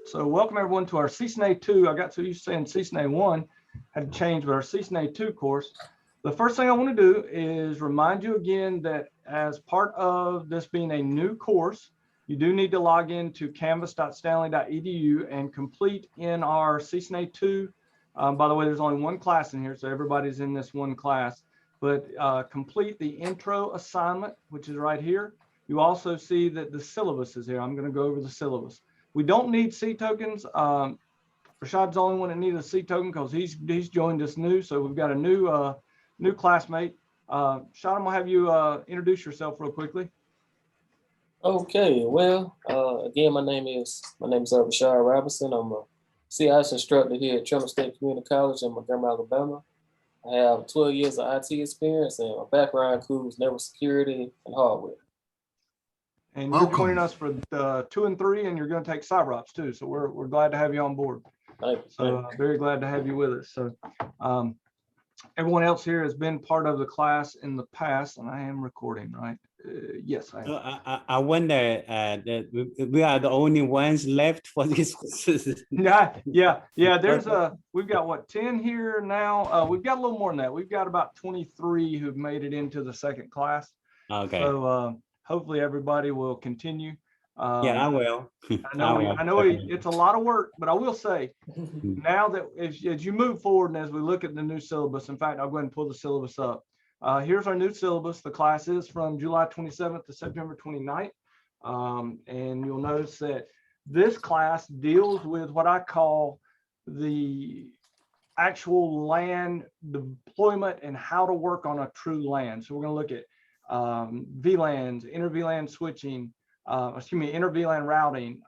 So welcome everyone to our Ccna 2. I got so used to saying Ccna 1, had to change, but our Ccna 2 course. The first thing I want to do is remind you again that as part of this being a new course, you do need to log into canvas.stanley.edu and complete in our Ccna 2. By the way, there's only one class in here, so everybody's in this one class, but complete the intro assignment, which is right here. You also see that the syllabus is here. I'm going to go over the syllabus. We don't need C tokens. Rashad's the only one that needed a C token because he's joined us new. So we've got a new classmate. Rashad, I'm gonna have you introduce yourself real quickly. Okay, well, again, my name is Rashad Robinson. I'm a CIS instructor here at Trumbull State Community College in Montgomery, Alabama. I have 12 years of IT experience, and my background includes network security and hardware. And you're joining us for the 2 and 3, and you're going to take CyberOps too. So we're glad to have you on board. Thank you. So very glad to have you with us. So everyone else here has been part of the class in the past, and I am recording, right? Yes, I am. I wonder that we are the only ones left for this. Yeah. There's we've got what, 10 here now. We've got a little more than that. We've got about 23 who've made it into the second class. Okay. So hopefully everybody will continue. Yeah, I will. I know it's a lot of work, but I will say now that as you move forward and as we look at the new syllabus, in fact, I'll go ahead and pull the syllabus up. Here's our new syllabus. The class is from July 27th to September 29th. And you'll notice that this class deals with what I call the actual LAN deployment and how to work on a true LAN. So we're going to look at VLANs, inter VLAN switching, inter VLAN routing,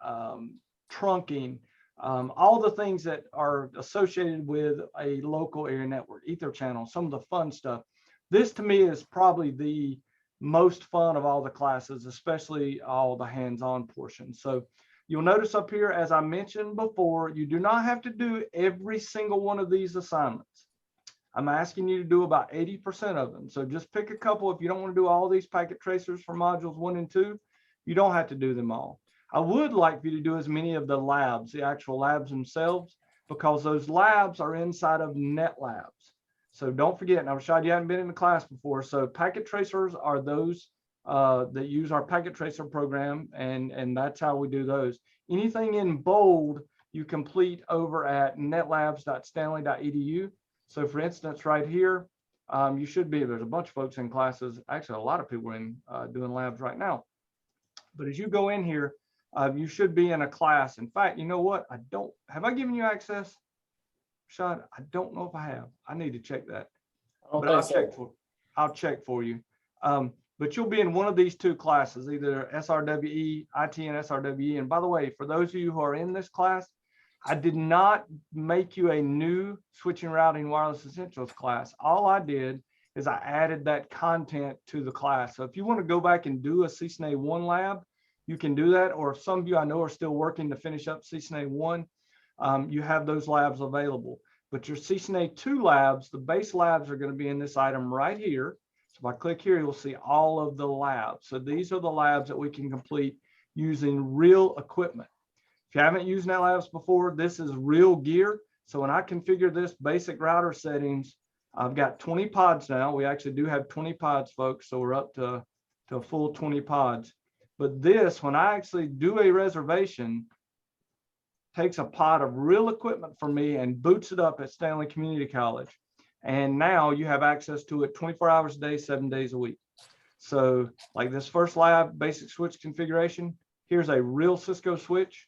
trunking, all the things that are associated with a local area network, ether channel, some of the fun stuff. This to me is probably the most fun of all the classes, especially all the hands-on portions. So you'll notice up here, as I mentioned before, you do not have to do every single one of these assignments. I'm asking you to do about 80% of them. So just pick a couple. If you don't want to do all these packet tracers for modules 1 and 2, you don't have to do them all. I would like for you to do as many of the labs, the actual labs themselves, because those labs are inside of NetLabs. So don't forget, now Rashad, you haven't been in the class before. So packet tracers are those that use our packet tracer program, and that's how we do those. Anything in bold, you complete over at netlabs.stanley.edu. So for instance, right here, you should be, there's a bunch of folks in classes, actually a lot of people in doing labs right now. But as you go in here, you should be in a class. In fact, you know what? Have I given you access? Rashad, I don't know if I have. I need to check that. But I'll check for you. But you'll be in one of these two classes, either SRWE, IT and SRWE. And by the way, for those of you who are in this class, I did not make you a new switching, routing, wireless essentials class. All I did is I added that content to the class. So if you want to go back and do a Ccna 1 lab, you can do that. Or if some of you I know are still working to finish up Ccna 1, you have those labs available. But your Ccna 2 labs, the base labs are going to be in this item right here. So if I click here, you'll see all of the labs. So these are the labs that we can complete using real equipment. If you haven't used NetLabs before, this is real gear. So when I configure this basic router settings, I've got 20 pods now. We actually do have 20 pods, folks. So we're up to a full 20 pods. But this, when I actually do a reservation, takes a pod of real equipment for me and boots it up at Stanley Community College. And now you have access to it 24 hours a day, 7 days a week. So like this first lab, basic switch configuration, here's a real Cisco switch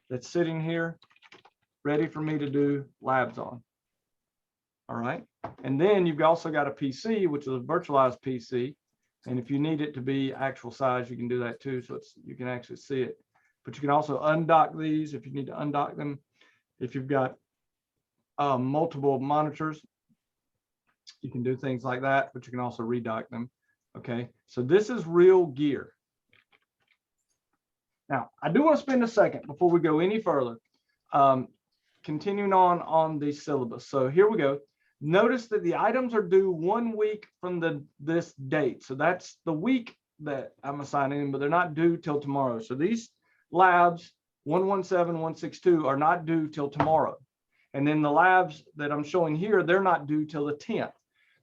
that's sitting here ready for me to do labs on. All right. And then you've also got a PC, which is a virtualized PC. And if you need it to be actual size, you can do that too. So you can actually see it. But you can also undock these if you need to undock them. If you've got multiple monitors, you can do things like that, but you can also redock them. Okay. So this is real gear. Now, I do want to spend a second before we go any further, continuing on the syllabus. So here we go. Notice that the items are due 1 week from this date. So that's the week that I'm assigning them, but they're not due till tomorrow. So these labs 117, 162 are not due till tomorrow. And then the labs that I'm showing here, they're not due till the 10th.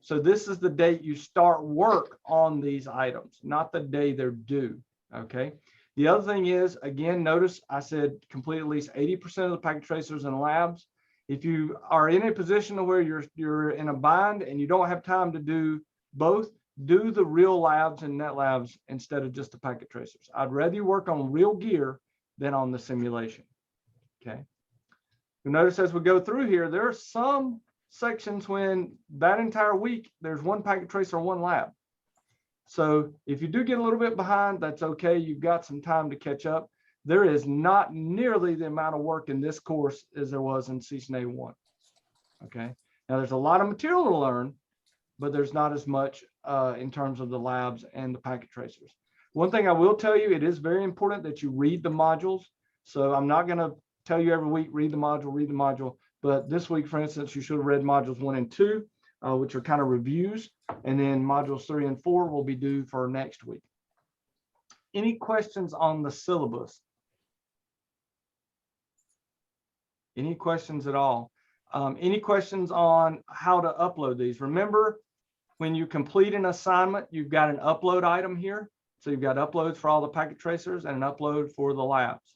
So this is the date you start work on these items, not the day they're due, okay? The other thing is, again, notice I said complete at least 80% of the packet tracers and labs. If you are in a position where you're in a bind and you don't have time to do both, do the real labs and net labs instead of just the packet tracers. I'd rather you work on real gear than on the simulation, okay? You'll notice as we go through here, there are some sections when that entire week, there's one packet tracer, one lab. So if you do get a little bit behind, that's okay. You've got some time to catch up. There is not nearly the amount of work in this course as there was in Ccna 1. Okay. Now there's a lot of material to learn, but there's not as much in terms of the labs and the packet tracers. One thing I will tell you, it is very important that you read the modules. So I'm not going to tell you every week, read the module. But this week, for instance, you should have read modules 1 and 2, which are kind of reviews. And then modules 3 and 4 will be due for next week. Any questions on the syllabus? Any questions at all? Any questions on how to upload these? Remember, when you complete an assignment, you've got an upload item here. So you've got uploads for all the packet tracers and an upload for the labs.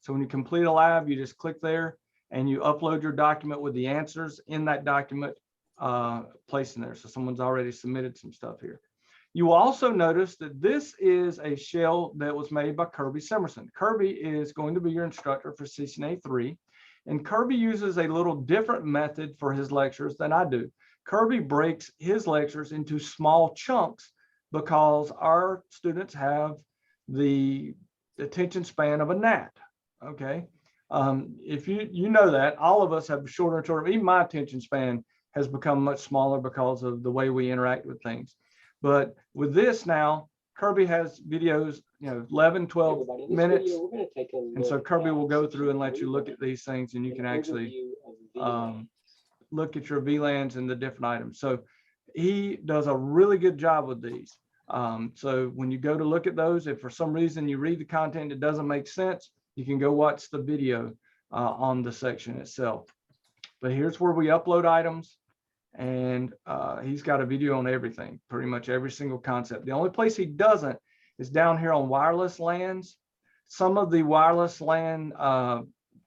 So when you complete a lab, you just click there and you upload your document with the answers in that document placed in there. So someone's already submitted some stuff here. You will also notice that this is a shell that was made by Kirby Simerson. Kirby is going to be your instructor for Ccna 3. And Kirby uses a little different method for his lectures than I do. Kirby breaks his lectures into small chunks because our students have the attention span of a gnat, okay? If you know that, all of us have shorter and shorter, even my attention span has become much smaller because of the way we interact with things. But with this now, Kirby has videos, 11, 12 minutes. And so Kirby will go through and let you look at these things, and you can actually look at your VLANs and the different items. So he does a really good job with these. So when you go to look at those, if for some reason you read the content, it doesn't make sense, you can go watch the video on the section itself. But here's where we upload items. And he's got a video on everything, pretty much every single concept. The only place he doesn't is down here on wireless LANs. Some of the wireless LAN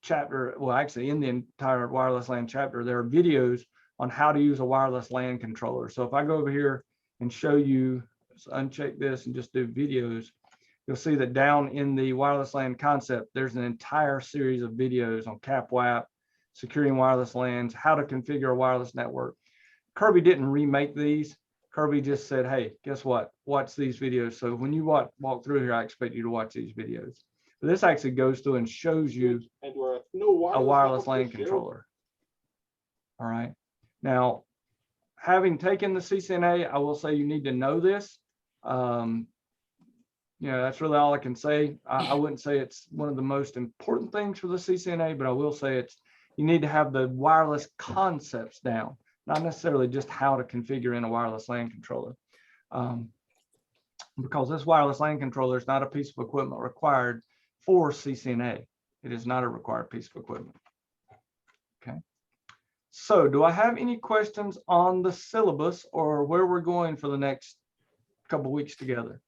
chapter, well, actually in the entire wireless LAN chapter, there are videos on how to use a wireless LAN controller. So if I go over here and show you, let's uncheck this and just do videos, you'll see that down in the wireless LAN concept, there's an entire series of videos on CAPWAP, securing wireless LANs, how to configure a wireless network. Kirby didn't remake these. Kirby just said, hey, guess what? Watch these videos. So when you walk through here, I expect you to watch these videos. But this actually goes through and shows you a wireless LAN controller. All right. Now, having taken the CCNA, I will say you need to know this. That's really all I can say. I wouldn't say it's one of the most important things for the CCNA, but I will say you need to have the wireless concepts down. Not necessarily just how to configure in a wireless LAN controller. Because this wireless LAN controller is not a piece of equipment required for CCNA. It is not a required piece of equipment. Okay. So do I have any questions on the syllabus or where we're going for the next couple weeks together?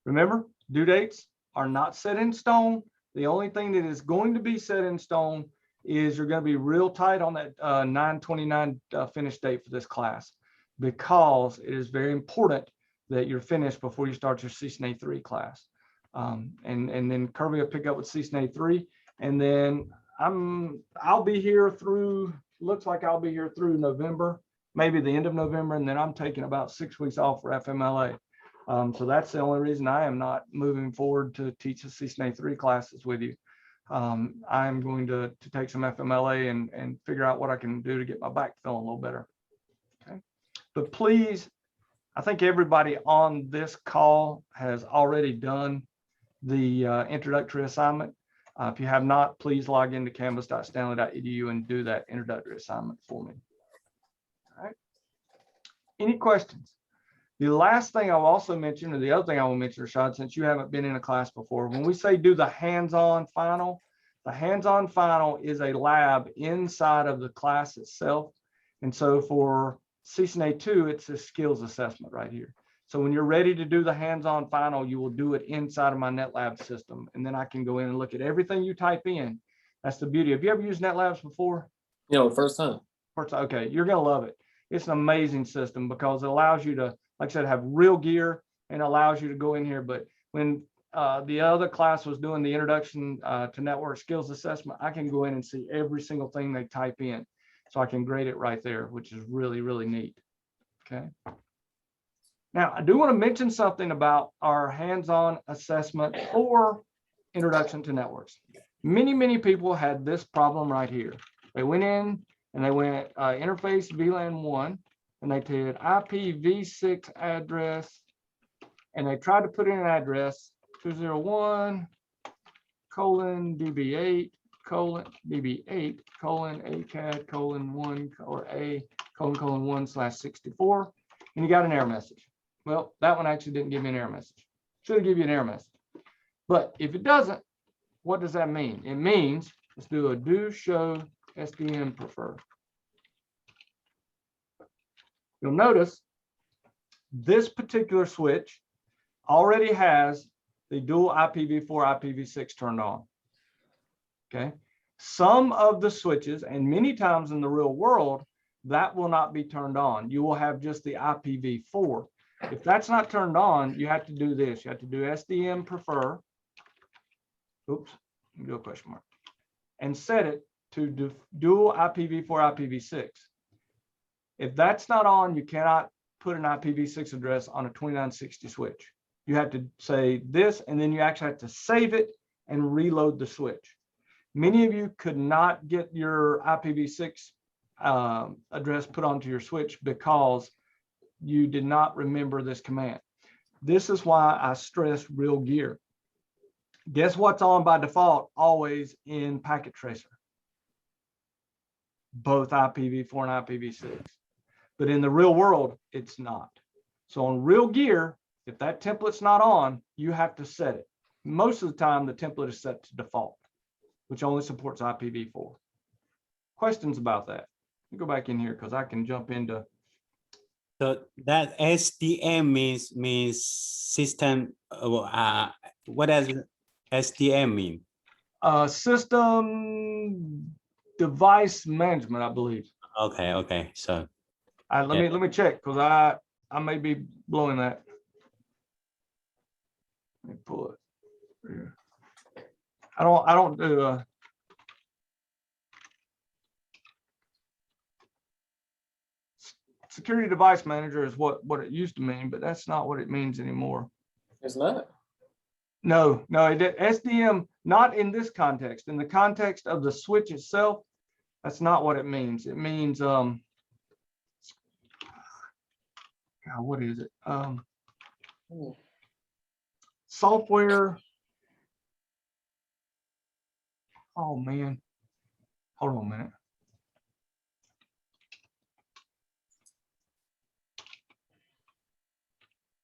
Remember, due dates are not set in stone. The only thing that is going to be set in stone is you're going to be real tight on that 9/29 finish date for this class, because it is very important that you're finished before you start your Ccna 3 class. And then Kirby will pick up with Ccna 3, and then I'll be here through, looks like I'll be here through November, maybe the end of November, and then I'm taking about 6 weeks off for FMLA. So that's the only reason I am not moving forward to teach the Ccna 3 classes with you. I'm going to take some FMLA and figure out what I can do to get my back feeling a little better. Okay. But please, I think everybody on this call has already done the introductory assignment. If you have not, please log into canvas.stanley.edu and do that introductory assignment for me. All right. Any questions? The last thing I'll also mention, or the other thing I will mention, Rashad, since you haven't been in a class before, when we say do the hands-on final, the hands-on final is a lab inside of the class itself. And so for Ccna 2, it's a skills assessment right here. So when you're ready to do the hands-on final, you will do it inside of my NetLab system. And then I can go in and look at everything you type in. That's the beauty. Have you ever used NetLabs before? You know, first time. Okay, you're going to love it. It's an amazing system because it allows you to, like I said, have real gear and allows you to go in here. But when the other class was doing the introduction to network skills assessment, I can go in and see every single thing they type in. So I can grade it right there, which is really, really neat. Okay. Now, I do want to mention something about our hands-on assessment for introduction to networks. Many, many people had this problem right here. They went in and they went interface VLAN 1, and they did IPv6 address, and they tried to put in an address 201:DB8 DB8 ACAD 1 or A 1/64, and you got an error message. Well, that one actually didn't give me an error message. Should have given you an error message. But if it doesn't, what does that mean? It means let's do a do show SDN prefer. You'll notice this particular switch already has the dual IPv4, IPv6 turned on. Okay. Some of the switches, and many times in the real world, that will not be turned on. You will have just the IPv4. If that's not turned on, you have to do this. You have to do SDN prefer. Oops, do a question mark. And set it to dual IPv4, IPv6. If that's not on, you cannot put an IPv6 address on a 2960 switch. You have to say this, and then you actually have to save it and reload the switch. Many of you could not get your IPv6 address put onto your switch because you did not remember this command. This is why I stress real gear. Guess what's on by default always in Packet Tracer? Both IPv4 and IPv6. But in the real world, it's not. So on real gear, if that template's not on, you have to set it. Most of the time, the template is set to default, which only supports IPv4. Questions about that? Let me go back in here because I can jump into. So that SDM means system. What does SDM mean? System device management, I believe. Okay. So let me check because I may be blowing that. Let me pull it. Here. I don't do security device manager is what it used to mean, but that's not what it means anymore. It's not. No, it did. SDM, not in this context. In the context of the switch itself, that's not what it means. It means God, what is it? Software. Oh man, hold on a minute.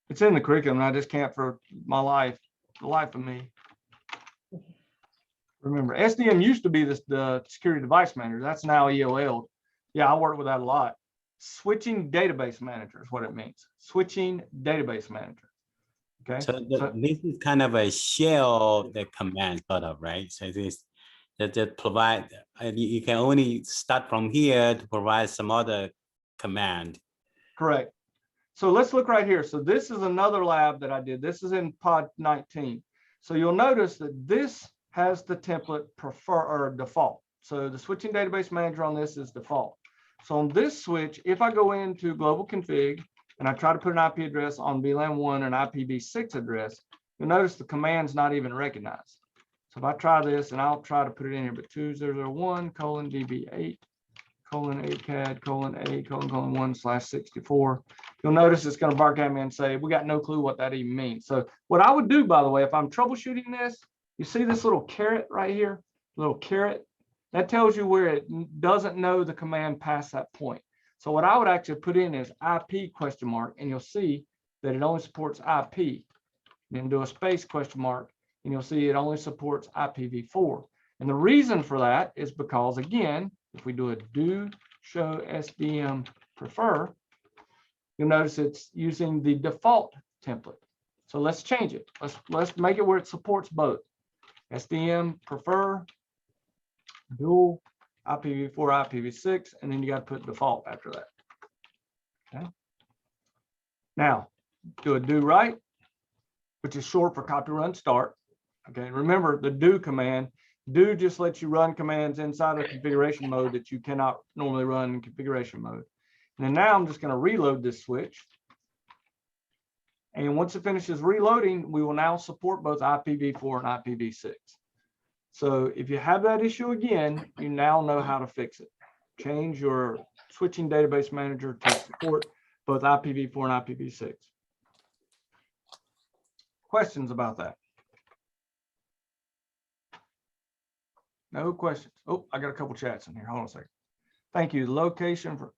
It's in the curriculum. I just can't for my life, the life of me. Remember, SDM used to be the security device manager. That's now EOL. Yeah, I work with that a lot. Switching database manager is what it means. Switching database manager. Okay. So this is kind of a shell of the command, sort of, right? So this that provide. You can only start from here to provide some other command. Correct. So let's look right here. So this is another lab that I did. This is in pod 19. So you'll notice that this has the template prefer or default. So the switching database manager on this is default. So on this switch, if I go into global config and I try to put an IP address on VLAN 1 and IPv6 address, you'll notice the command's not even recognized. So if I try this, and I'll try to put it in here, but 2001:DB8 ACAD A:1/64. You'll notice it's going to bark at me and say, we got no clue what that even means. So what I would do, by the way, if I'm troubleshooting this, you see this little caret right here, little caret, that tells you where it doesn't know the command past that point. So what I would actually put in is IP ? And you'll see that it only supports IP. Then do a space question mark, and you'll see it only supports IPv4. And the reason for that is because, again, if we do a do show SDM prefer, you'll notice it's using the default template. So let's change it. Let's make it where it supports both. SDM prefer, dual, IPv4, IPv6, and then you got to put default after that. Okay. Now, do a do write, which is short for copy run start. Okay, remember the do command. Do just lets you run commands inside of configuration mode that you cannot normally run in configuration mode. And then now I'm just going to reload this switch. And once it finishes reloading, we will now support both IPv4 and IPv6. So if you have that issue again, you now know how to fix it. Change your switching database manager to support both IPv4 and IPv6. Questions about that? No questions. Oh, I got a couple chats in here. Hold on a second. Thank you. Location for.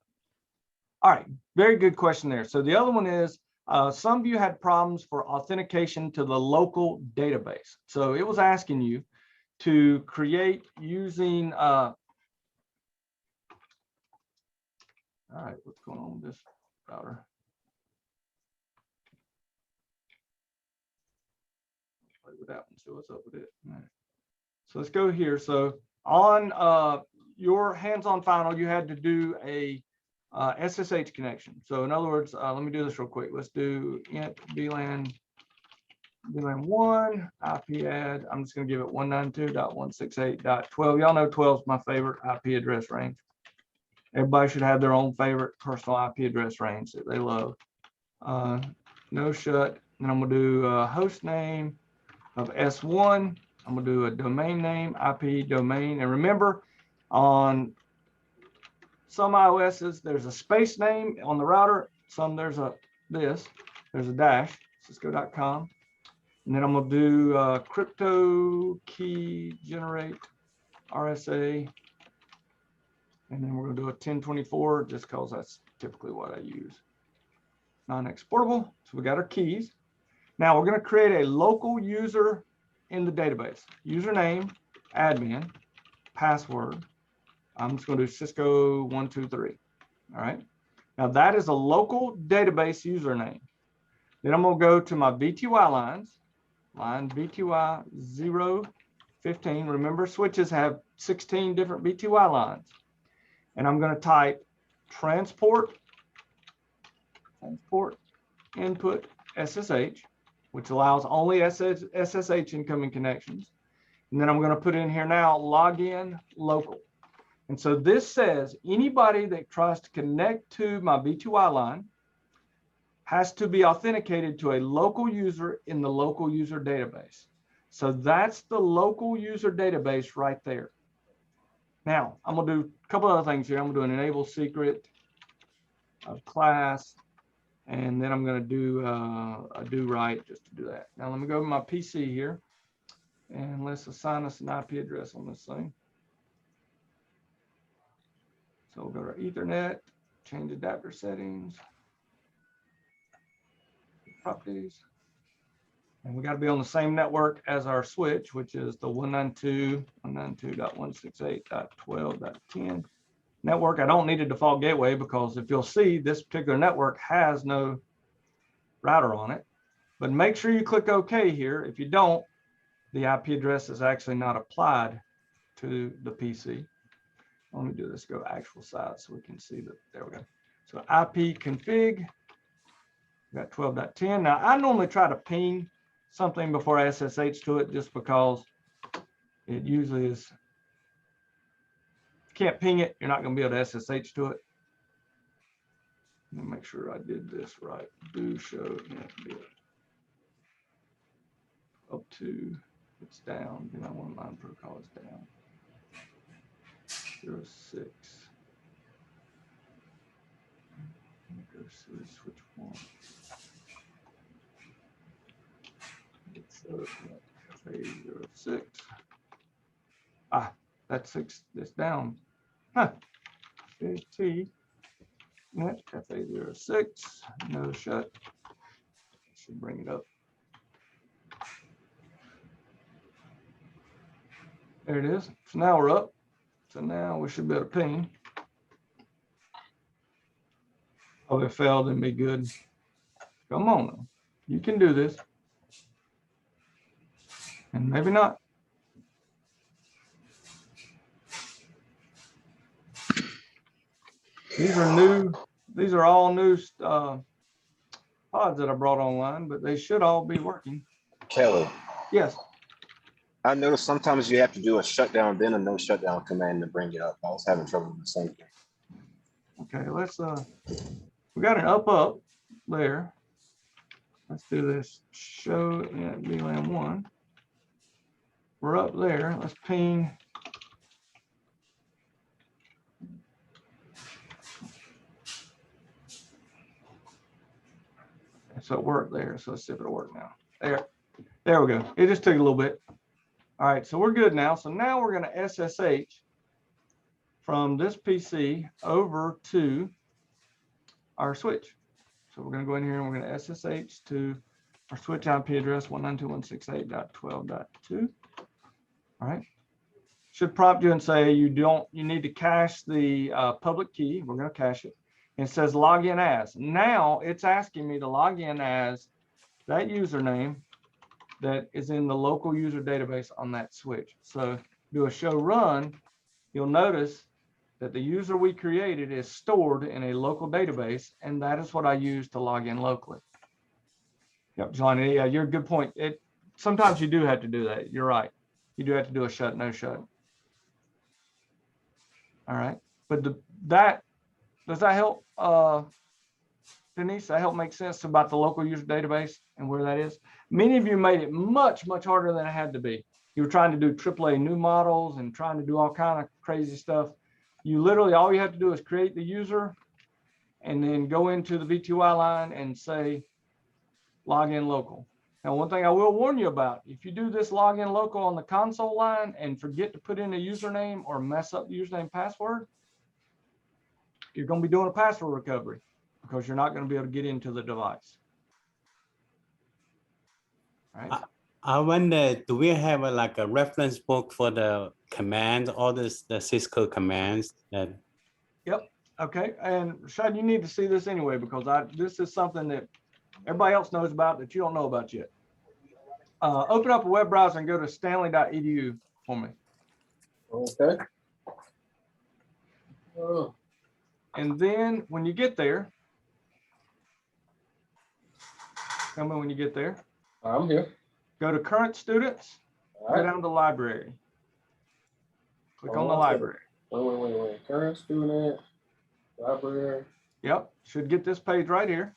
All right. Very good question there. So the other one is some of you had problems for authentication to the local database. So it was asking you to create using. All right. What's going on with this router? Play with that one. See what's up with it. All right. So let's go here. So on your hands-on final, you had to do a SSH connection. So in other words, let me do this real quick. Let's do int VLAN 1 IP add. I'm just going to give it 192.168.12. Y'all know 12 is my favorite IP address range. Everybody should have their own favorite personal IP address range that they love. No shut. And I'm going to do a host name of S1. I'm going to do a domain name, IP domain. And remember, on some iOSs, there's a space name on the router. Some there's a dash, cisco.com. And then I'm going to do crypto key generate RSA. And then we're going to do a 1024 just because that's typically what I use. Non-exportable. So we got our keys. Now we're going to create a local user in the database. Username, admin, password. I'm just going to do Cisco 123. All right. Now that is a local database username. Then I'm going to go to my VTY lines. Line VTY 015. Remember, switches have 16 different VTY lines. And I'm going to type transport input SSH, which allows only SSH incoming connections. And then I'm going to put in here now login local. And so this says anybody that tries to connect to my VTY line has to be authenticated to a local user in the local user database. So that's the local user database right there. Now I'm going to do a couple other things here. I'm going to do an enable secret of class. And then I'm going to do a do write just to do that. Now let me go to my PC here and let's assign us an IP address on this thing. So we'll go to our Ethernet, change adapter settings, properties. And we got to be on the same network as our switch, which is the 192.168.12.10 network. I don't need a default gateway because if you'll see, this particular network has no router on it. But make sure you click OK here. If you don't, the IP address is actually not applied to the PC. Let me do this, go actual size so we can see that. There we go. So IP config, we got 12.10. Now I normally try to ping something before I SSH to it just because it usually is. Can't ping it, you're not going to be able to SSH to it. Let me make sure I did this right. Do show up to it's down. You know, one line protocol is down. 06. Go to switch one. It's FA06. Ah, that's 6. It's down. Huh. T net FA06. No shut. should bring it up. There it is. So now we're up. So now we should be able to ping. Oh, it failed and be good. Come on. You can do this. And maybe not. These are new. These are all new pods that I brought online, but they should all be working. Kelly, Yes. I noticed sometimes you have to do a shutdown, then a no shutdown command to bring it up. I was having trouble with the same thing. Okay, let's we got an up there. Let's do this show in VLAN 1. We're up there. Let's ping. So it worked there. So let's see if it'll work now. There we go. It just took a little bit. All right, so we're good now. So now we're going to SSH from this PC over to our switch. So we're going to go in here and we're going to SSH to our switch IP address 192.168.12.2. All right. Should prompt you and say you need to cache the public key. We're going to cache it. And it says login as. Now it's asking me to log in as that username that is in the local user database on that switch. So do a show run, you'll notice that the user we created is stored in a local database, and that is what I use to log in locally. Yep, Johnny, yeah, you're a good point. Sometimes you do have to do that. You're right. You do have to do a shut, no shut. All right, but does that help, Denise? That help make sense about the local user database and where that is? Many of you made it much, much harder than it had to be. You were trying to do AAA new models and trying to do all kind of crazy stuff. You literally, all you have to do is create the user and then go into the V2I line and say login local. Now, one thing I will warn you about, if you do this login local on the console line and forget to put in a username or mess up the username password, you're going to be doing a password recovery because you're not going to be able to get into the device. All right. I wonder, do we have like a reference book for the commands, all the Cisco commands? That... Yep. Okay. And Rashad, you need to see this anyway, because this is something that everybody else knows about that you don't know about yet. Open up a web browser and go to stanley.edu for me. Okay. Oh. And then when you get there, tell me when you get there. I'm here. Go to current students, All right. go down to library. Click on the library. Wait. Current student, library. Yep, should get this page right here.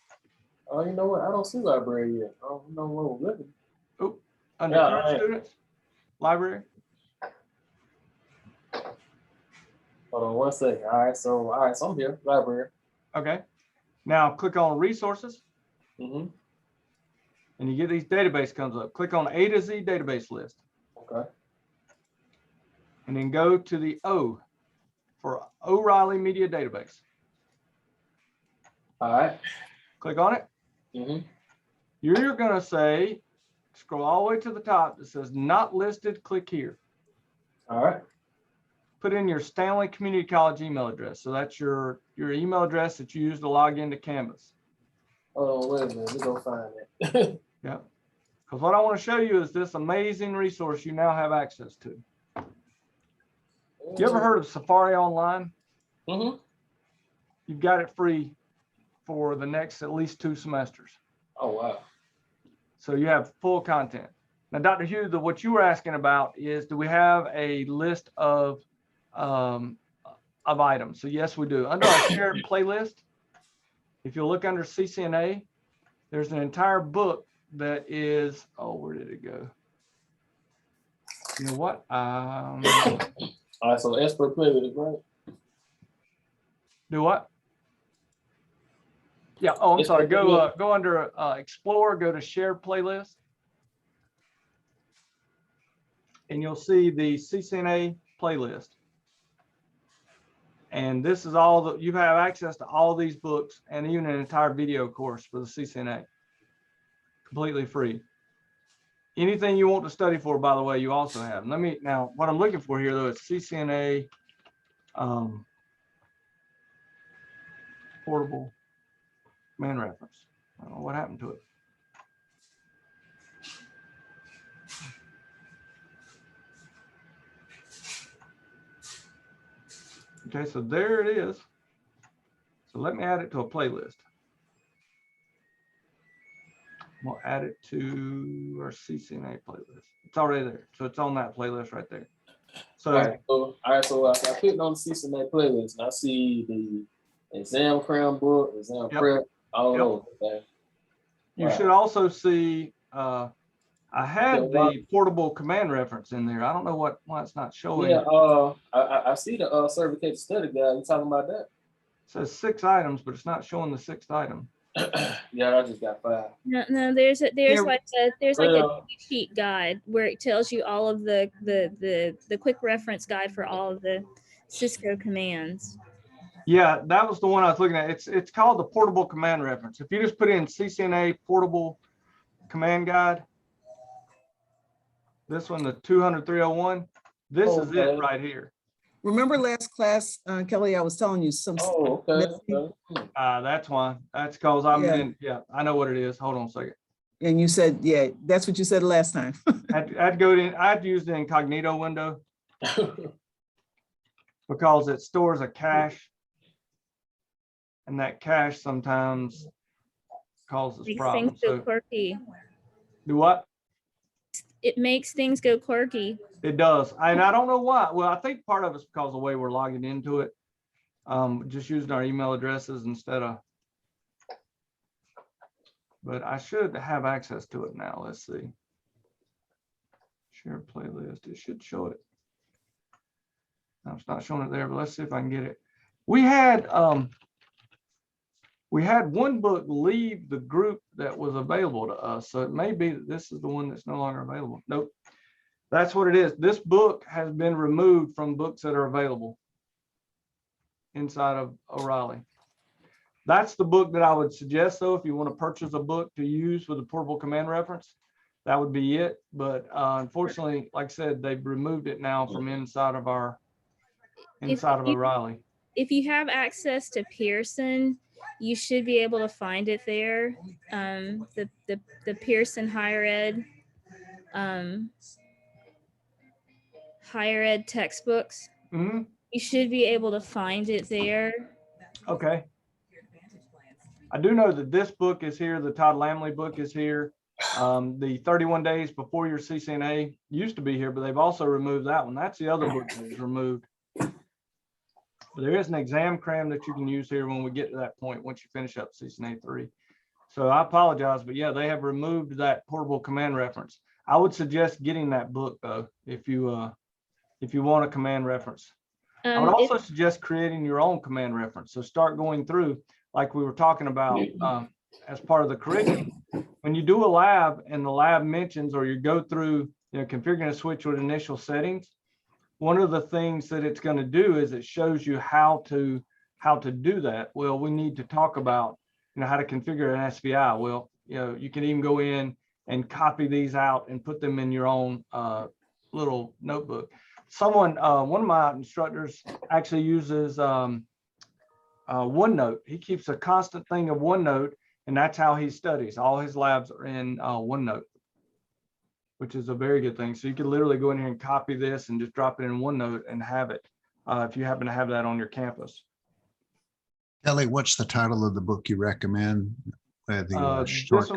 Oh, you know what? I don't see library yet. I don't know where we're looking. Oh, under Yeah, current students, library. Hold on 1 second. All right, so I'm here. Library. Okay. Now click on resources. Mm-hmm. And you get these database comes up. Click on A to Z database list. Okay. And then go to the O for O'Reilly Media Database. All right. Click on it. Mm-hmm. You're going to say, scroll all the way to the top. It says not listed. Click here. All right. Put in your Stanley Community College email address. So that's your email address that you use to log into Canvas. Oh, wait a minute. We're going to find it. Yeah. Because what I want to show you is this amazing resource you now have access to. You ever heard of Safari Online? Mm-hmm. You've got it free for the next at least 2 semesters. Oh, wow. So you have full content. Now, Dr. Hughes, what you were asking about is, do we have a list of items? So yes, we do. Under our shared playlist, if you look under CCNA, there's an entire book that is, oh, where did it go? You know what? All right, so expert playlist, right? Do what? Yeah. Oh, I'm sorry. Go under Explore. Go to Shared Playlist, and you'll see the CCNA playlist. And this is all that you have access to all these books, and even an entire video course for the CCNA. completely free. Anything you want to study for, by the way, you also have. Now, what I'm looking for here though is CCNA portable command reference. I don't know what happened to it. Okay, so there it is. So let me add it to a playlist. We'll add it to our CCNA playlist. It's already there. So it's on that playlist right there. So, all right, so I clicked on the CCNA playlist and I see the exam cram book, exam prep, all over. Okay. you should also see, I had Yeah, the portable command reference in there. I don't know why it's not showing. Yeah, I see the certification study guide. You talking about that? It says 6 items, but it's not showing the 6th item. Yeah, I just got 5. No, there's like a Well, cheat sheet guide where it tells you all of the quick reference guide for all of the Cisco commands. Yeah, that was the one I was looking at. It's called the portable command reference. If you just put in CCNA portable command guide, this one, the 200-301, this is Okay. it right here. Remember last class, Kelly, I was telling you some. Oh, okay. That's why. That's because I'm Yeah. in. Yeah, I know what it is. Hold on a second. And you said, yeah, that's what you said last time. I'd go in. I'd use the incognito window because it stores a cache, and that cache sometimes causes Makes problems. things go So quirky. do what? It makes things go quirky. It does, and I don't know why. Well, I think part of it's because of the way we're logging into it, just using our email addresses instead of. But I should have access to it now. Let's see. Share playlist. It should show it. No, it's not showing it there, but let's see if I can get it. We had one book leave the group that was available to us, so it may be that this is the one that's no longer available. Nope. That's what it is. This book has been removed from books that are available inside of O'Reilly. That's the book that I would suggest, though, if you want to purchase a book to use with a portable command reference, that would be it. But unfortunately, like I said, they've removed it now from inside of O'Reilly. If you have access to Pearson, you should be able to find it there. The Pearson higher ed textbooks. Mm-hmm. You should be able to find it there. Okay. I do know that this book is here. The Todd Lamley book is here. The 31 days before your CCNA used to be here, but they've also removed that one. That's the other book that was removed. But there is an exam cram that you can use here when we get to that point, once you finish up CCNA 3. So I apologize, but yeah, they have removed that portable command reference. I would suggest getting that book though, if you want a command reference. I would also suggest creating your own command reference. So start going through, like we were talking about as part of the curriculum. When you do a lab and the lab mentions, or you go through, configuring a switch with initial settings, one of the things that it's going to do is it shows you how to do that. Well, we need to talk about, how to configure an SVI. Well, you can even go in and copy these out and put them in your own little notebook. One of my instructors actually uses OneNote. He keeps a constant thing of OneNote, and that's how he studies. All his labs are in OneNote, which is a very good thing. So you can literally go in here and copy this and just drop it in OneNote and have it if you happen to have that on your campus. Kelly, what's the title of the book you recommend? This one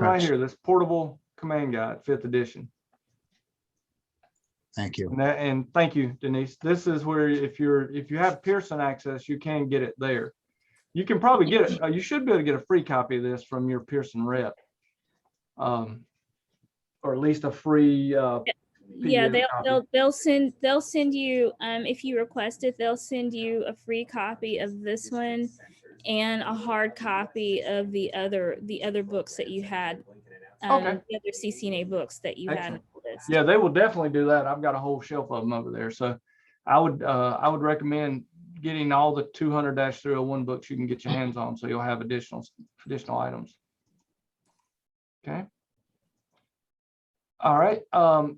right here, this Portable Command Guide, 5th edition. Thank you. And thank you, Denise. This is where if you have Pearson access, you can get it there. You can probably get it. You should be able to get a free copy of this from your Pearson rep, or at least a free. Yeah, PDF they'll send you if you request it, they'll send you a free copy of this one and a hard copy of the other books that you had. Okay. The other CCNA books that you had on the list. Yeah, they will definitely do that. I've got a whole shelf of them over there. So I would recommend getting all the 200-301 books you can get your hands on, so you'll have additional items. Okay. All right,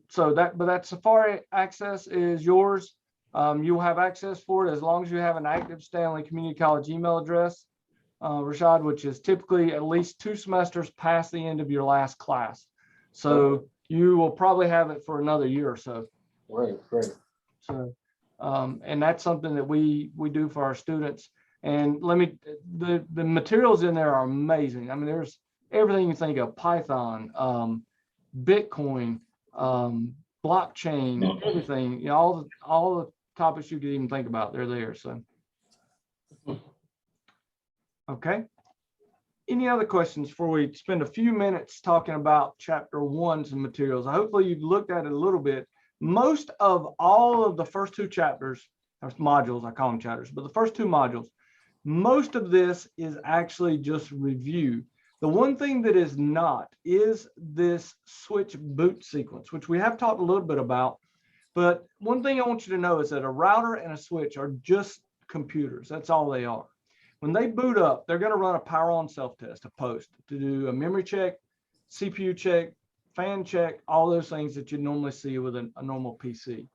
so that Safari access is yours. You will have access for it as long as you have an active Stanley Community College email address, Rashad, which is typically at least 2 semesters past the end of your last class. So you will probably have it for another year or so. Right. So, and that's something that we do for our students. And the materials in there are amazing. I mean, there's everything you think of: Python, Bitcoin, blockchain, everything. You know, all the topics you could even think about, they're there. So, okay. Any other questions before we spend a few minutes talking about chapter 1's materials? Hopefully you've looked at it a little bit. Most of all of the first 2 chapters, or modules, I call them chapters, but the first 2 modules, most of this is actually just review. The one thing that is not is this switch boot sequence, which we have talked a little bit about. But one thing I want you to know is that a router and a switch are just computers. That's all they are. When they boot up, they're going to run a power on self-test, a post, to do a memory check, CPU check, fan check, all those things that you normally see with a normal PC.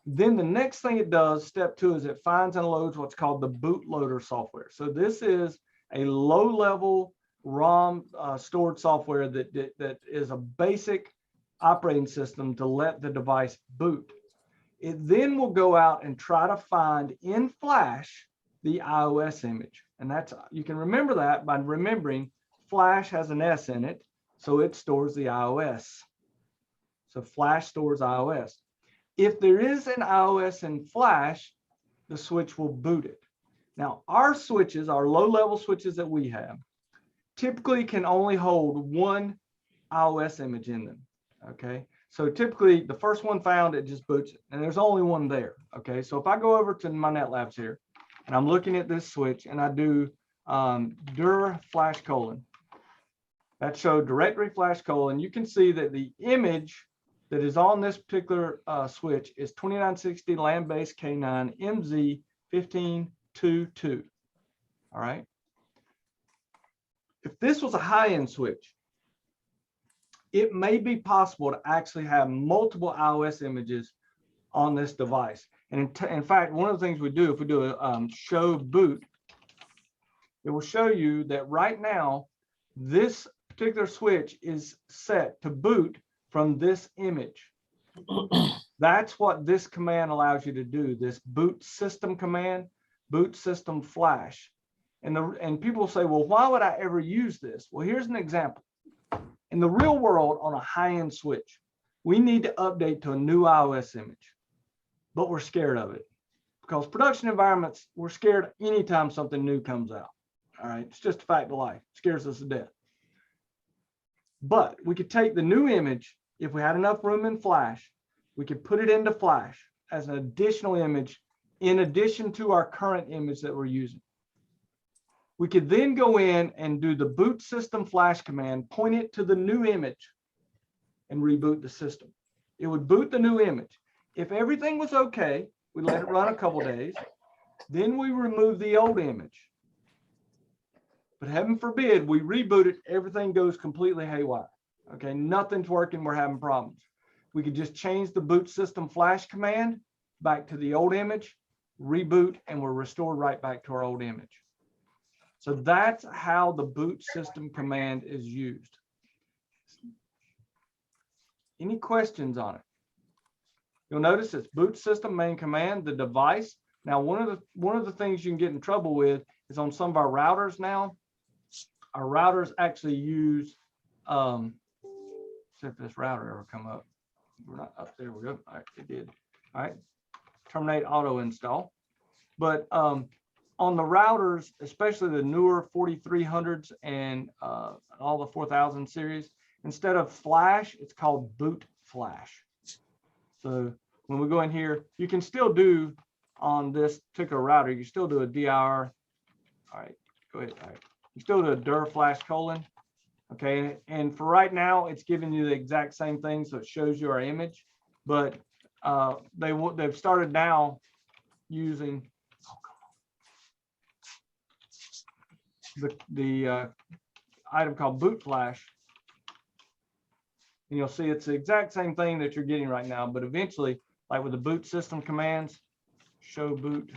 Then the next thing it does, step 2, is it finds and loads what's called the bootloader software. So this is a low-level ROM stored software that is a basic operating system to let the device boot. It then will go out and try to find in Flash the iOS image. And that's, you can remember that by remembering Flash has an S in it, so it stores the iOS. So Flash stores iOS. If there is an iOS in Flash, the switch will boot it. Now, our switches, our low-level switches that we have, typically can only hold 1 iOS image in them, okay? So typically, the first one found, it just boots it, and there's only 1 there, okay? So if I go over to my NetLabs here, and I'm looking at this switch, and I do dir flash colon, that showed directory flash colon, you can see that the image that is on this particular switch is 2960 land-based K9 MZ1522. All right. If this was a high-end switch, it may be possible to actually have multiple iOS images on this device. And in fact, one of the things we do, if we do a show boot, it will show you that right now, this particular switch is set to boot from this image. That's what this command allows you to do, this boot system command, boot system flash. And people will say, well, why would I ever use this? Well, here's an example. In the real world, on a high-end switch, we need to update to a new iOS image, but we're scared of it because production environments, we're scared anytime something new comes out. All right, it's just a fact of life. It scares us to death. But we could take the new image, if we had enough room in Flash, we could put it into Flash as an additional image in addition to our current image that we're using. We could then go in and do the boot system flash command, point it to the new image, and reboot the system. It would boot the new image. If everything was okay, we let it run a couple days. Then we remove the old image. But heaven forbid, we reboot it, everything goes completely haywire. Okay, nothing's working, we're having problems. We could just change the boot system flash command back to the old image, reboot, and we're restored right back to our old image. So that's how the boot system command is used. Any questions on it? You'll notice it's boot system main command, the device. Now, one of the things you can get in trouble with is on some of our routers now. Our routers actually use, see if this router ever come up. We're not up there. We go. All right, it did. All right, terminate auto install. But on the routers, especially the newer 4300s and all the 4000 series, instead of flash, it's called boot flash. So when we go in here, you can still do on this particular router, you still do a dir. All right, go ahead. All right. You still do a dir flash colon. Okay, and for right now, it's giving you the exact same thing, so it shows you our image. But they've started now using the item called boot flash. and you'll see it's the exact same thing that you're getting right now, but eventually, like with the boot system commands, show boot,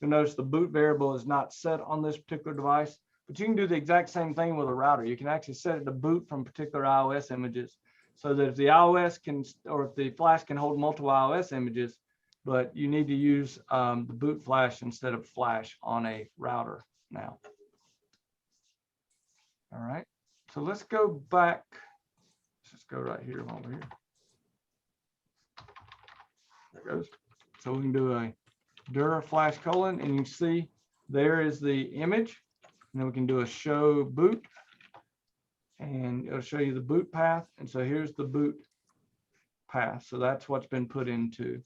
you'll notice the boot variable is not set on this particular device, but you can do the exact same thing with a router. You can actually set it to boot from particular iOS images so that if the iOS can, or if the flash can hold multiple iOS images, but you need to use the boot flash instead of flash on a router now. All right, so let's go back. Let's just go right here over here. There it goes. So we can do a dir flash colon, and you see there is the image. And then we can do a show boot, and it'll show you the boot path. And so here's the boot path. So that's what's been put into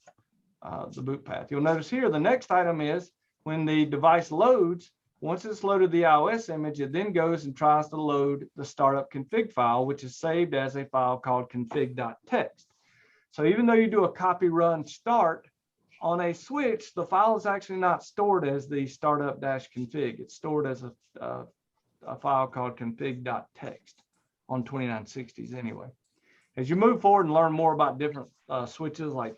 the boot path. You'll notice here the next item is when the device loads, once it's loaded the iOS image, it then goes and tries to load the startup config file, which is saved as a file called config.txt. So even though you do a copy run start on a switch, the file is actually not stored as the startup-config. It's stored as a file called config.txt on 2960s anyway. As you move forward and learn more about different switches, like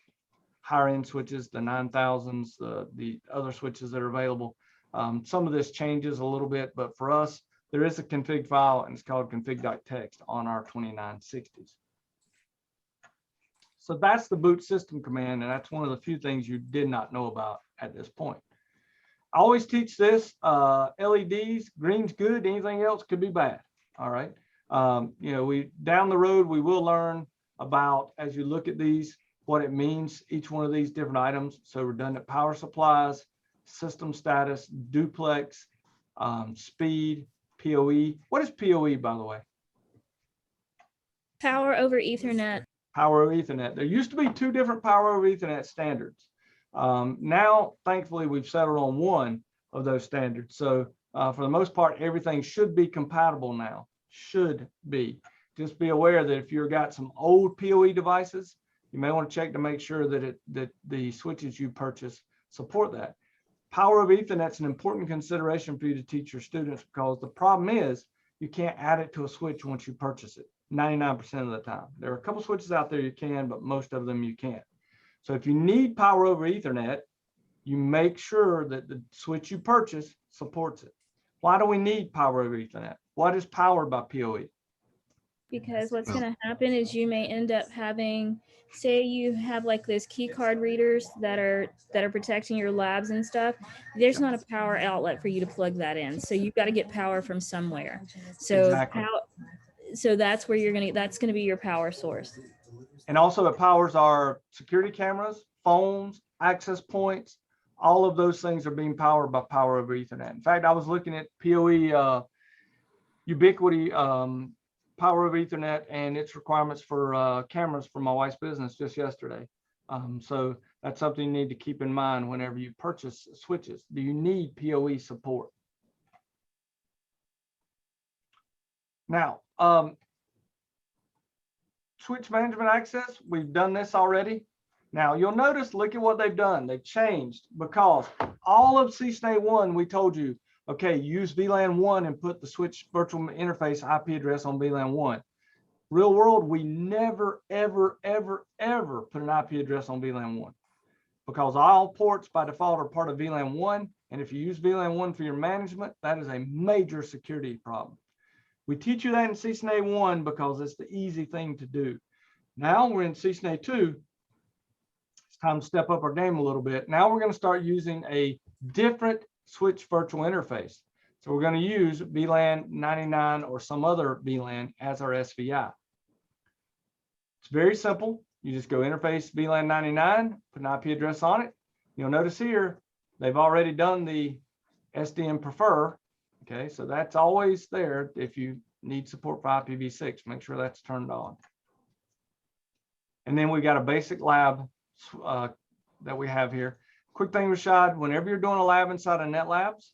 higher end switches, the 9000s, the other switches that are available, some of this changes a little bit, but for us, there is a config file and it's called config.txt on our 2960s. So that's the boot system command, and that's one of the few things you did not know about at this point. I always teach this, LEDs, green's good, anything else could be bad, all right? You know, down the road, we will learn about, as you look at these, what it means, each one of these different items. So redundant power supplies, system status, duplex, speed, PoE. What is PoE, by the way? Power over Ethernet. Power over Ethernet. There used to be two different power over Ethernet standards. Now, thankfully, we've settled on one of those standards. So for the most part, everything should be compatible now. Should be. Just be aware that if you've got some old PoE devices, you may want to check to make sure that the switches you purchase support that. Power over Ethernet is an important consideration for you to teach your students, because the problem is you can't add it to a switch once you purchase it. 99% of the time. There are a couple switches out there you can, but most of them you can't. So if you need power over Ethernet, you make sure that the switch you purchase supports it. Why do we need power over Ethernet? What is powered by PoE? Because what's going to happen is you may end up having, say you have like those key card readers that are protecting your labs and stuff. There's not a power outlet for you to plug that in. So you've got to get power from somewhere. So Exactly. So that's where that's going to be your power source. And also it powers our security cameras, phones, access points. All of those things are being powered by power over Ethernet. In fact, I was looking at PoE ubiquity power over Ethernet and its requirements for cameras for my wife's business just yesterday. So that's something you need to keep in mind whenever you purchase switches. Do you need PoE support? Now, switch management access, we've done this already. Now you'll notice, look at what they've done. They've changed, because all of Ccna 1, we told you, okay, use VLAN 1 and put the switch virtual interface IP address on VLAN 1. Real world, we never, ever, ever, ever put an IP address on VLAN 1, because all ports by default are part of VLAN 1. And if you use VLAN 1 for your management, that is a major security problem. We teach you that in Ccna 1 because it's the easy thing to do. Now we're in Ccna 2. It's time to step up our game a little bit. Now we're going to start using a different switch virtual interface. So we're going to use VLAN 99 or some other VLAN as our SVI. It's very simple. You just go interface VLAN 99, put an IP address on it. You'll notice here, they've already done the SDN prefer. Okay, so that's always there. If you need support for IPv6, make sure that's turned on. And then we got a basic lab that we have here. Quick thing, Rashad, whenever you're doing a lab inside of NetLabs,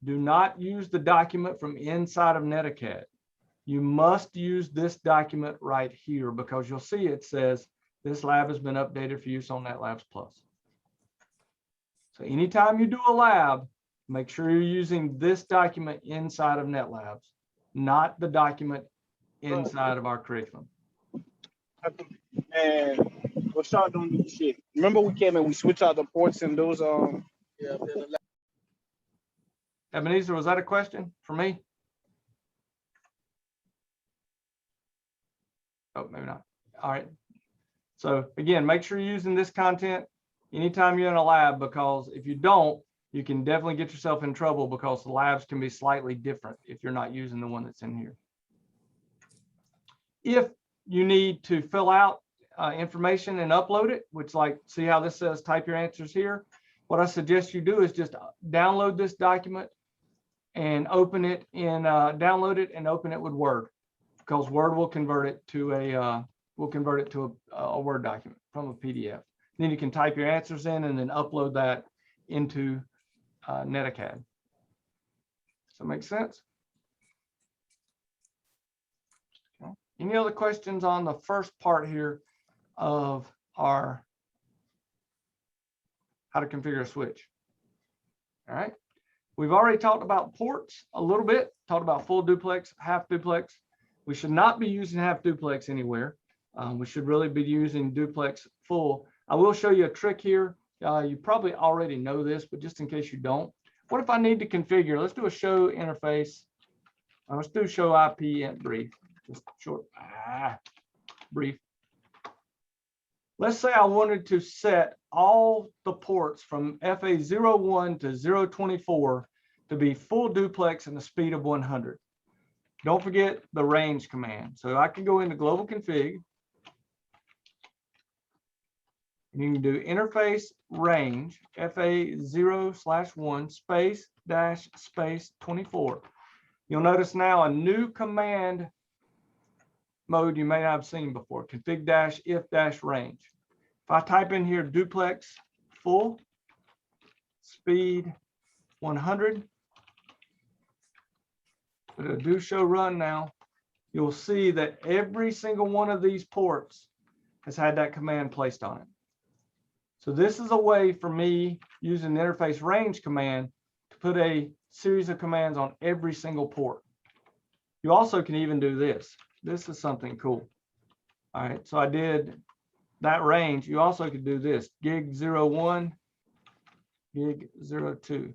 do not use the document from inside of Netacad. You must use this document right here, because you'll see it says this lab has been updated for use on NetLabs Plus. So anytime you do a lab, make sure you're using this document inside of NetLabs, not the document inside of our curriculum. And Rashad don't do shit. Remember we came and we switched out the ports and those Ebenezer, was that a question for me? Oh, maybe not. All right. So again, make sure you're using this content anytime you're in a lab, because if you don't, you can definitely get yourself in trouble, because the labs can be slightly different if you're not using the one that's in here. If you need to fill out information and upload it, which, like, see how this says type your answers here? What I suggest you do is just download this document and open it in, download it and open it with Word, because Word will convert it to a Word document from a PDF. Then you can type your answers in and then upload that into NetAcad. Does that make sense? Okay. Any other questions on the first part here of our how to configure a switch? All right. We've already talked about ports a little bit, talked about full duplex, half duplex. We should not be using half duplex anywhere. We should really be using duplex full. I will show you a trick here. You probably already know this, but just in case you don't, what if I need to configure? Let's do a show interface. Let's do show IP and brief, just short, brief. Let's say I wanted to set all the ports from FA01 to 024 to be full duplex and the speed of 100. Don't forget the range command. So I can go into global config, and you can do interface range FA0/1 space dash space 24. You'll notice now a new command mode you may not have seen before, config dash if dash range. If I type in here duplex full speed 100, but it'll do show run now, you'll see that every single one of these ports has had that command placed on it. So this is a way for me using the interface range command to put a series of commands on every single port. You also can even do this. This is something cool. All right, so I did that range. You also could do this, gig 01, gig 02.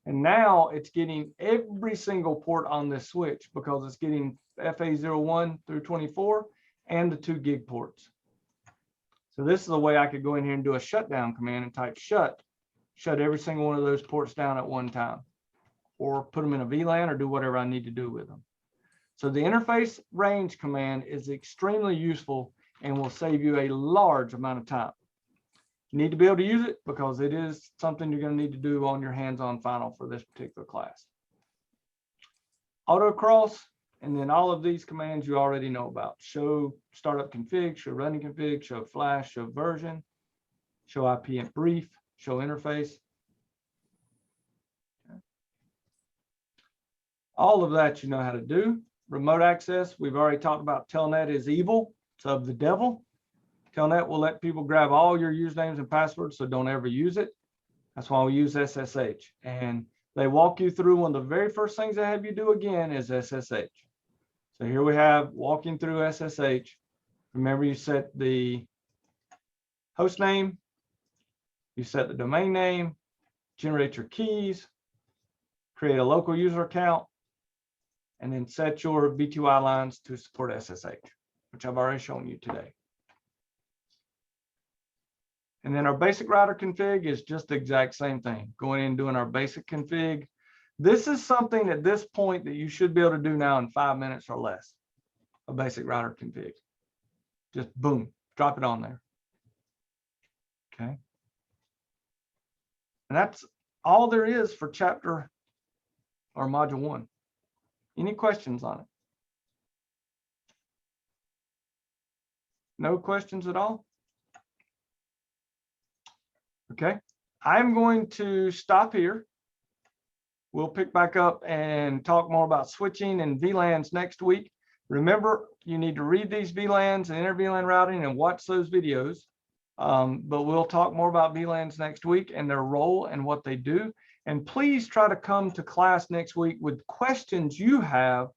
And now it's getting every single port on this switch, because it's getting FA01 through 24 and the 2 gig ports. So this is a way I could go in here and do a shutdown command and type shut every single one of those ports down at one time, or put them in a VLAN or do whatever I need to do with them. So the interface range command is extremely useful and will save you a large amount of time. You need to be able to use it, because it is something you're going to need to do on your hands-on final for this particular class. Autocross, and then all of these commands you already know about. Show startup config, show running config, show flash, show version, show IP and brief, show interface. Okay. All of that you know how to do. Remote access, we've already talked about. Telnet is evil. It's of the devil. Telnet will let people grab all your usernames and passwords, so don't ever use it. That's why we use SSH. And they walk you through one of the very first things they have you do again is SSH. So here we have walking through SSH. Remember, you set the host name, you set the domain name, generate your keys, create a local user account, and then set your V2I lines to support SSH, which I've already shown you today. And then our basic router config is just the exact same thing. Going in and doing our basic config. This is something at this point that you should be able to do now in 5 minutes or less. A basic router config. Just boom, drop it on there. Okay. And that's all there is for chapter or module 1. Any questions on it? No questions at all? Okay, I'm going to stop here. We'll pick back up and talk more about switching and VLANs next week. Remember, you need to read these VLANs and inter VLAN routing and watch those videos. But we'll talk more about VLANs next week and their role and what they do. And please try to come to class next week with questions you have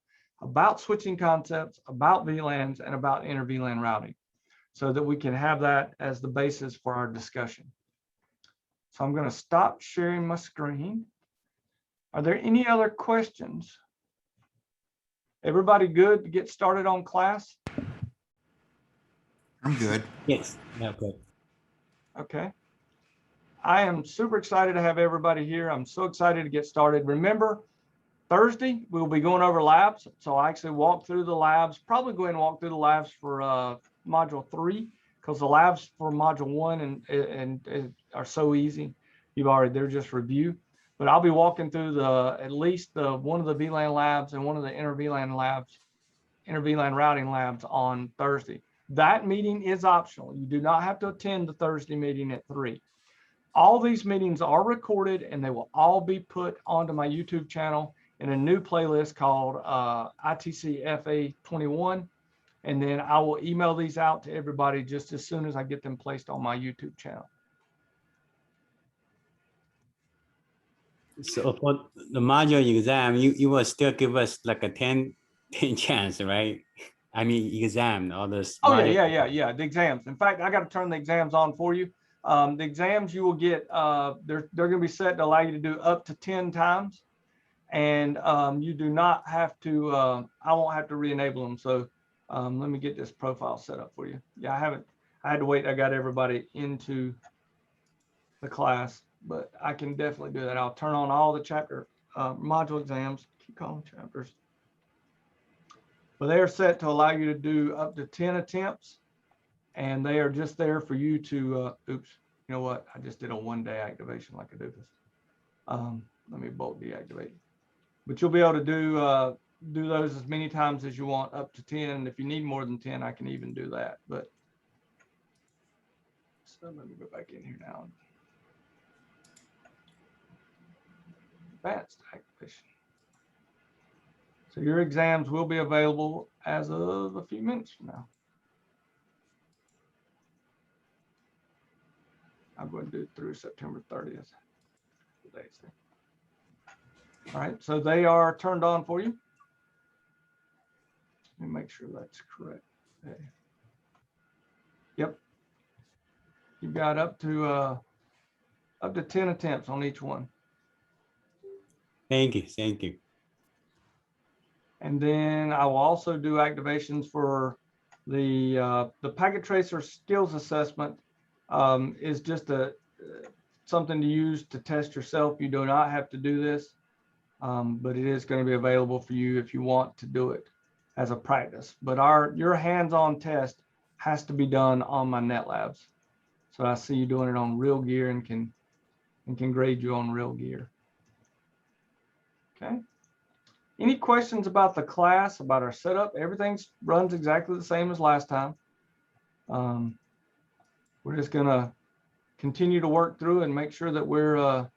about switching concepts, about VLANs, and about inter VLAN routing, so that we can have that as the basis for our discussion. So I'm going to stop sharing my screen. Are there any other questions? Everybody good to get started on class? I'm good. Yes, yeah, good. Okay. I am super excited to have everybody here. I'm so excited to get started. Remember, Thursday, we'll be going over labs. So I actually walk through the labs, probably go ahead and walk through the labs for module 3, because the labs for module 1 and are so easy. They're just review. But I'll be walking through at least one of the VLAN labs and one of the inter VLAN labs, inter VLAN routing labs on Thursday. That meeting is optional. You do not have to attend the Thursday meeting at 3. All these meetings are recorded and they will all be put onto my YouTube channel in a new playlist called ITC FA21. And then I will email these out to everybody just as soon as I get them placed on my YouTube channel. So for the module exam, you will still give us like a 10 chance, right? I mean, exam, all this. Oh, module. yeah, the exams. In fact, I got to turn the exams on for you. The exams you will get, they're going to be set to allow you to do up to 10 times. And you do not have to, I won't have to re-enable them. So let me get this profile set up for you. Yeah, I had to wait. I got everybody into the class, but I can definitely do that. I'll turn on all the chapter module exams, keep calling chapters. But they are set to allow you to do up to 10 attempts, and they are just there for you to, oops, you know what? I just did a 1-day activation like I do this. Let me bolt deactivate. But you'll be able to do those as many times as you want, up to 10. And if you need more than 10, I can even do that. But so let me go back in here now. Advanced activation. So your exams will be available as of a few minutes from now. I'm going to do it through September 30th. All right, so they are turned on for you. Let me make sure that's correct. Okay. Yep. You've got up to 10 attempts on each one. Thank you, thank you. And then I will also do activations for the packet tracer skills assessment. Is just something to use to test yourself. You do not have to do this, but it is going to be available for you if you want to do it as a practice. But your hands-on test has to be done on my NetLabs. So I see you doing it on real gear and can grade you on real gear. Okay. Any questions about the class, about our setup? Everything runs exactly the same as last time. We're just going to continue to work through and make sure that we're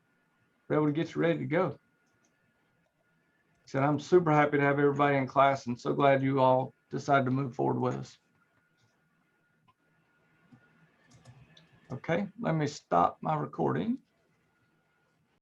able to get you ready to go. So I'm super happy to have everybody in class and so glad you all decided to move forward with us. Okay, let me stop my recording.